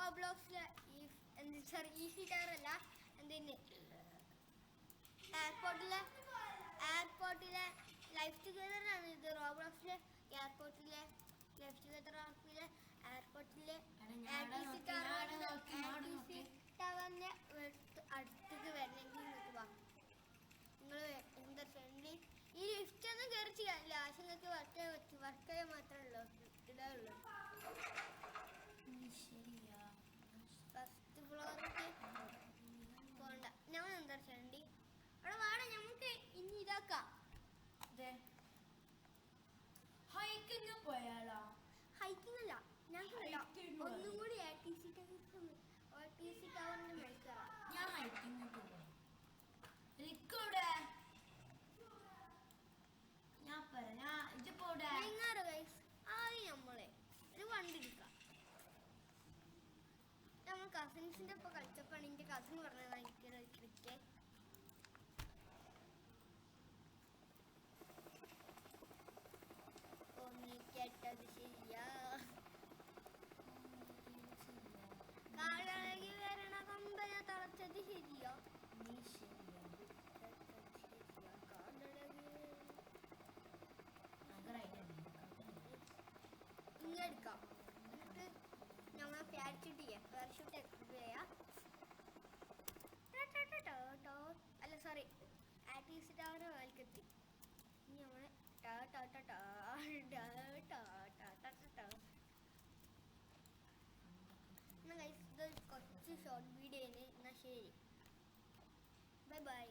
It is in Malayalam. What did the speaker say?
റോബ്ലോക്സിലെ ഈസി ടയർ അല്ല എന്തിന് എയർപോർട്ടിലെ ലൈഫ് ടുഗദറാണ് ഇത്. റോബ്ലോക്സിലെ എയർപോർട്ടിലെ ലൈഫ് ടുഗദർ ആർക്കിലെ എയർപോർട്ടിലെ ടവറിന്റെ അടുത്തേക്ക് വരണമെങ്കിൽ നിങ്ങൾക്ക് വാ. നിങ്ങൾ എന്താ ഫ്രണ്ട്ലി ഈ ലിഫ്റ്റ് ഒന്നും കയറി ചെയ്യാനില്ല. ആശം നിങ്ങൾക്ക് വർക്ക് ചെയ്യാൻ മാത്രമേ ഇടുള്ളൂ. ഫസ്റ്റ് ഫ്ലോറിലേക്ക് പോകണ്ട. ഞങ്ങൾ എന്താ ഫ്രണ്ട്ലി അവിടെ വാട. നമുക്ക് ഇനി ഇതാക്കാം. ഹൈക്കിങ് പോയാലോ? ഹൈക്കിംഗ് അല്ല, ഞങ്ങൾക്ക് ഒന്നും കൂടി ATC ടവറിന്റെ മേൽക്കറ. ഞാൻ ഹൈക്കിങ് പോവാം. ഞാൻ ആദ്യം നമ്മളെ ഒരു വണ്ടി എടുക്കാം. നമ്മൾ കസിൻസിന്റെ ഒപ്പം കളിച്ചപ്പോൾ എന്റെ കസിൻ പറഞ്ഞതാണ് എനിക്കൊരു ക്രിക്കറ്റ്. കേട്ടത് ശരിയാ. കാലഴകി വരണ കമ്പന തളച്ചത് ശരിയോ? നീ ശരിയാ. ഇങ്ങെടുക്കാം. എന്നിട്ട് ഞമ്മളെ പാരഷൂട്ട് എക്സ്പ്ലോർ ചെയ്യാം. അല്ല സോറി, ATC ടവറിന് മേൽക്കെത്തി. ഇനി നമ്മള് കുറച്ച് ഷോർട്ട് വീഡിയോ. എന്നാ ശരി, ബൈ ബൈ.